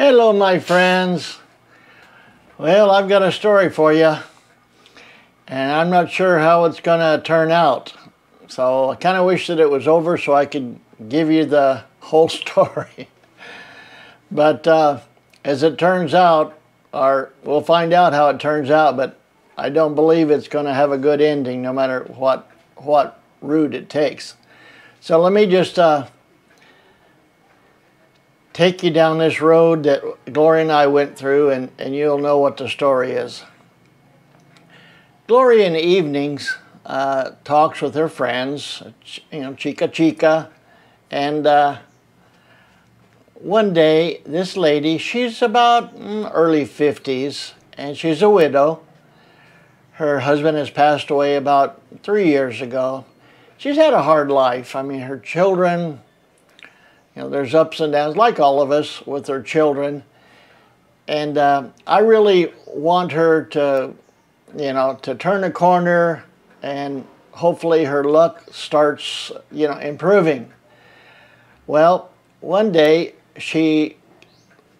Hello, my friends. Well, I've got a story for you, and I'm not sure how it's going to turn out. So I kind of wish that it was over so I could give you the whole story. But as it turns out, or we'll find out how it turns out, but I don't believe it's going to have a good ending no matter what route it takes. So let me just take you down this road that Gloria and I went through, and you'll know what the story is. Gloria in the evenings talks with her friends, you know, chica, and one day this lady, she's about early 50s, and she's a widow. Her husband has passed away about 3 years ago. She's had a hard life. I mean, her children, you know, there's ups and downs, like all of us with their children. And I really want her to, you know, to turn a corner, and hopefully her luck starts, you know, improving. Well, one day she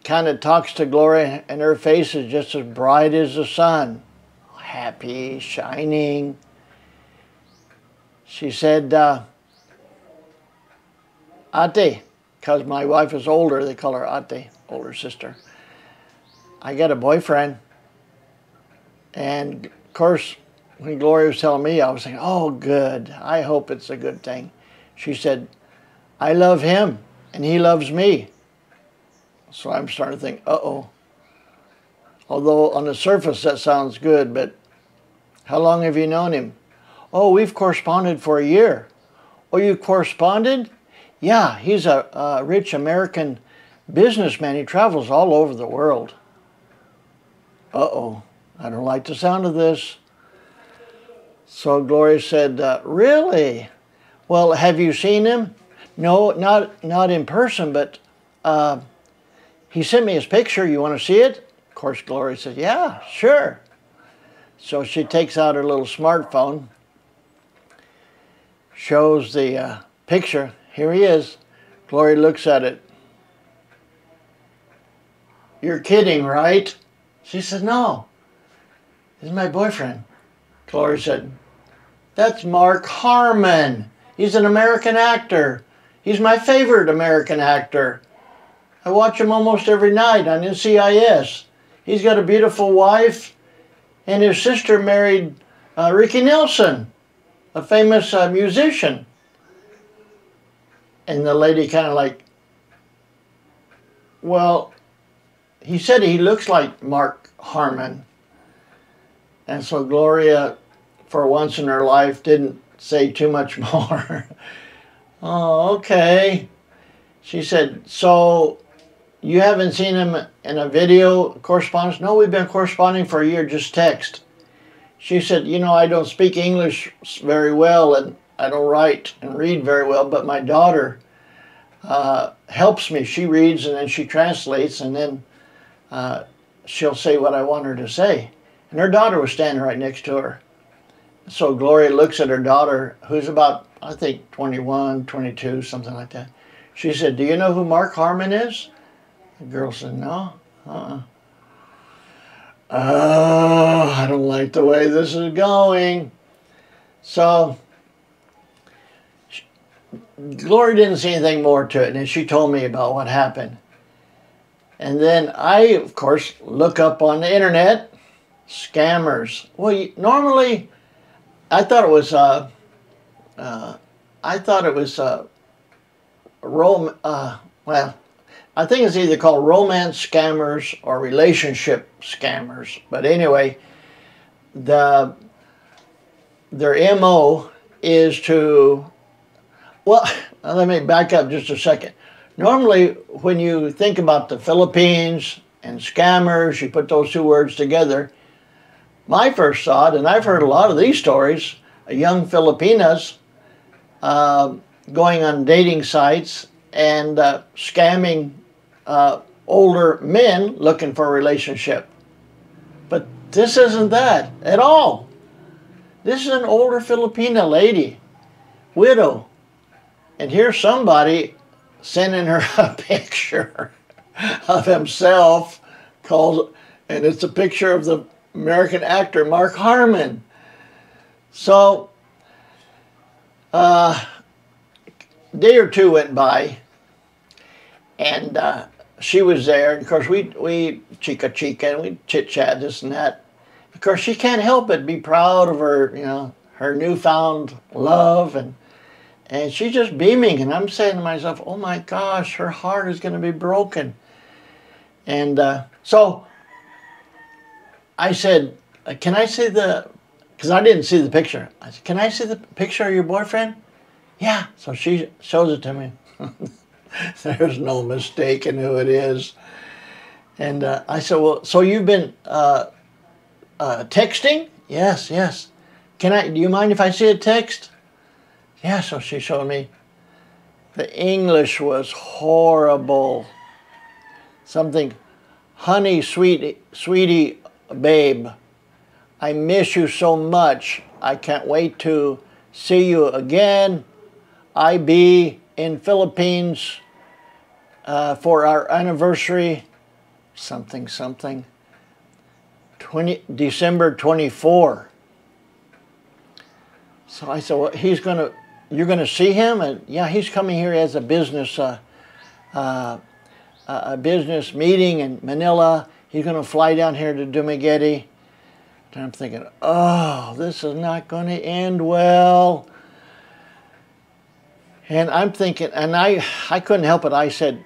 kind of talks to Gloria, and her face is just as bright as the sun, happy, shining. She said, Ate, because my wife is older, they call her Ate, older sister. I got a boyfriend. And of course, when Gloria was telling me, I was thinking, oh, good. I hope it's a good thing. She said, I love him and he loves me. So I'm starting to think, uh-oh. Although on the surface that sounds good, but how long have you known him? Oh, we've corresponded for a year. Oh, you corresponded? Yeah, he's a rich American businessman. He travels all over the world. Uh-oh, I don't like the sound of this. So Gloria said, really? Well, have you seen him? No, not in person, but he sent me his picture. You want to see it? Of course, Gloria said, yeah, sure. So she takes out her little smartphone, shows the picture. Here he is. Gloria looks at it. You're kidding, right? She said, no. This is my boyfriend. Gloria said, that's Mark Harmon. He's an American actor. He's my favorite American actor. I watch him almost every night on NCIS. He's got a beautiful wife, and his sister married Ricky Nelson, a famous musician. And the lady kind of like, well, he said he looks like Mark Harmon. And so Gloria, for once in her life, didn't say too much more. Oh, okay. She said, so you haven't seen him in a video correspondence? No, we've been corresponding for a year, just text. She said, you know, I don't speak English very well, and I don't write and read very well, but my daughter helps me. She reads and then she translates, and then she'll say what I want her to say. And her daughter was standing right next to her. So Gloria looks at her daughter, who's about, I think, 21, 22, something like that. She said, do you know who Mark Harmon is? The girl said, no. Oh, I don't like the way this is going. So Gloria didn't see anything more to it, and she told me about what happened. And then I, of course, look up on the internet, scammers. Well, normally, I thought it was, well, I think it's either called romance scammers or relationship scammers. But anyway, their MO is to, well, let me back up just a second. Normally, when you think about the Philippines and scammers, you put those two words together. My first thought, and I've heard a lot of these stories, young Filipinas going on dating sites and scamming older men looking for a relationship. But this isn't that at all. This is an older Filipina lady, widow. And here's somebody sending her a picture. of himself called, and it's a picture of the American actor Mark Harmon. So, a day or two went by, and she was there. And of course, we chica and we chit-chat, this and that. Of course, she can't help but be proud of her, you know, her newfound love, and she's just beaming. And I'm saying to myself, oh my gosh, her heart is going to be broken. And so I said, can I see the, because I didn't see the picture. I said, can I see the picture of your boyfriend? Yeah. So she shows it to me. There's no mistaking who it is. And I said, well, so you've been texting? Yes, yes. Do you mind if I see a text? Yeah, so she showed me. The English was horrible. Something, honey, sweetie, babe, I miss you so much. I can't wait to see you again. I be in Philippines for our anniversary. Something. December 24. So I said, well, you're gonna see him? And yeah, he's coming here as a business business meeting in Manila. He's gonna fly down here to Dumaguete. And I'm thinking, oh, this is not gonna end well. And I'm thinking, and I couldn't help it. I said,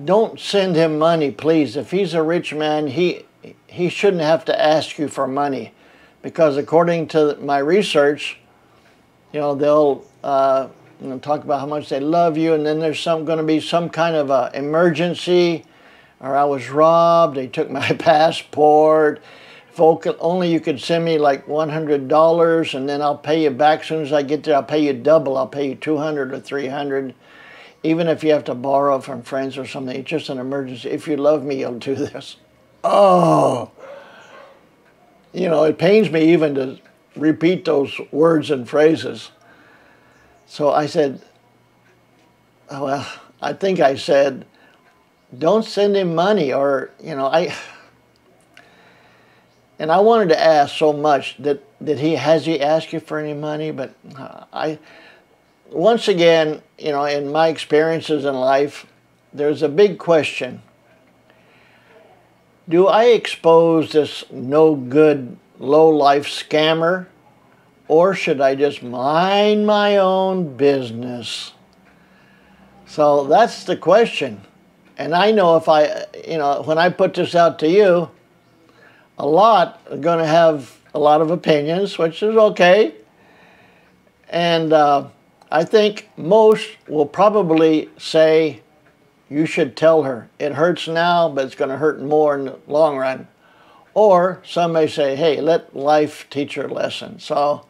don't send him money, please. If he's a rich man, he shouldn't have to ask you for money, because according to my research, you know, they'll talk about how much they love you, and then there's going to be some kind of a emergency, or I was robbed, they took my passport. If only you could send me like $100, and then I'll pay you back as soon as I get there. I'll pay you double. I'll pay you $200 or $300. Even if you have to borrow from friends or something, it's just an emergency. If you love me, you'll do this. Oh, you know, it pains me even to repeat those words and phrases. So I said, well, I think I said, don't send him money, or, you know, and I wanted to ask so much that has he asked you for any money? But once again, you know, in my experiences in life, there's a big question. Do I expose this no good, low life scammer, or should I just mind my own business? So that's the question. And I know if when I put this out to you, a lot are going to have a lot of opinions, which is okay. And I think most will probably say, you should tell her. It hurts now, but it's going to hurt more in the long run. Or some may say, hey, let life teach her a lesson. So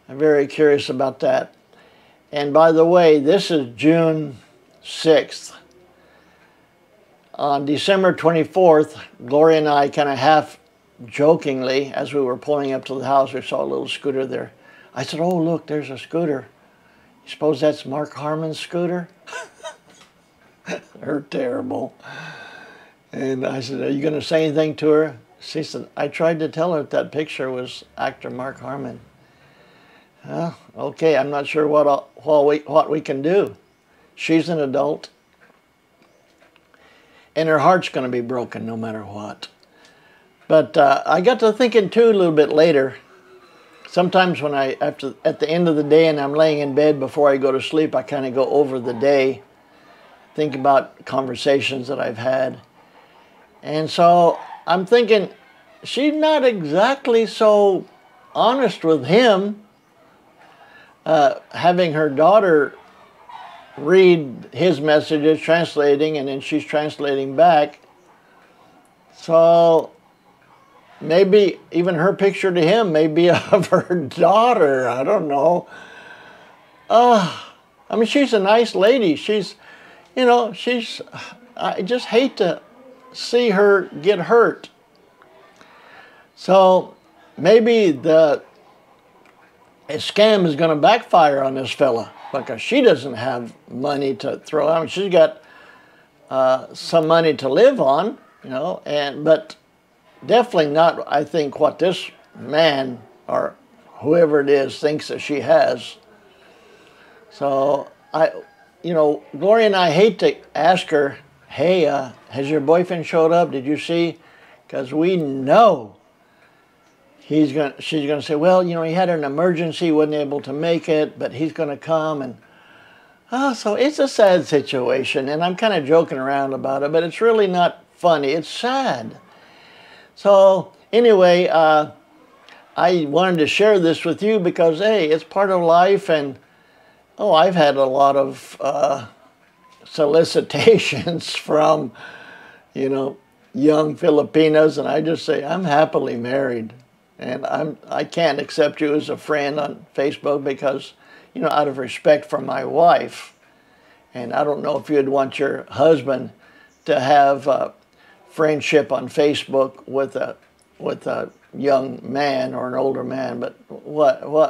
I'm very curious about that. And by the way, this is June 6th. On December 24th, Gloria and I kind of half jokingly, as we were pulling up to the house, we saw a little scooter there. I said, oh, look, there's a scooter. You suppose that's Mark Harmon's scooter? They're terrible. And I said, are you going to say anything to her? She said, I tried to tell her that picture was actor Mark Harmon. Well, okay, I'm not sure what we can do. She's an adult. And her heart's going to be broken no matter what. But I got to thinking too a little bit later. Sometimes when at the end of the day and I'm laying in bed before I go to sleep, I kind of go over the day, think about conversations that I've had. And so I'm thinking, she's not exactly so honest with him, having her daughter read his messages, translating, and then she's translating back. So maybe even her picture to him may be of her daughter. I don't know. I mean, she's a nice lady. She's, you know, I just hate to see her get hurt. So maybe the scam is going to backfire on this fella, because she doesn't have money to throw. I mean, she's got some money to live on, you know, but definitely not, I think, what this man or whoever it is thinks that she has. So you know, Gloria and I hate to ask her, hey, has your boyfriend showed up? Did you see? Because we know she's gonna say, well, you know, he had an emergency, wasn't able to make it, but he's gonna come. And so it's a sad situation, and I'm kind of joking around about it, but it's really not funny. It's sad. So anyway, I wanted to share this with you because, hey, it's part of life, and I've had a lot of solicitations from, you know, young Filipinas, and I just say, I'm happily married, and I can't accept you as a friend on Facebook because, you know, out of respect for my wife. And I don't know if you'd want your husband to have a friendship on Facebook with a young man or an older man, but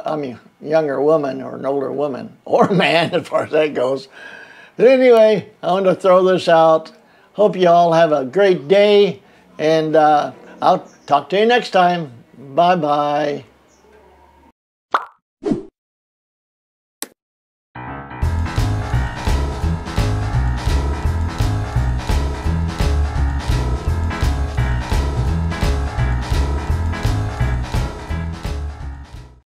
I mean, younger woman or an older woman or man, as far as that goes. But anyway, I want to throw this out. Hope you all have a great day, and I'll talk to you next time. Bye-bye.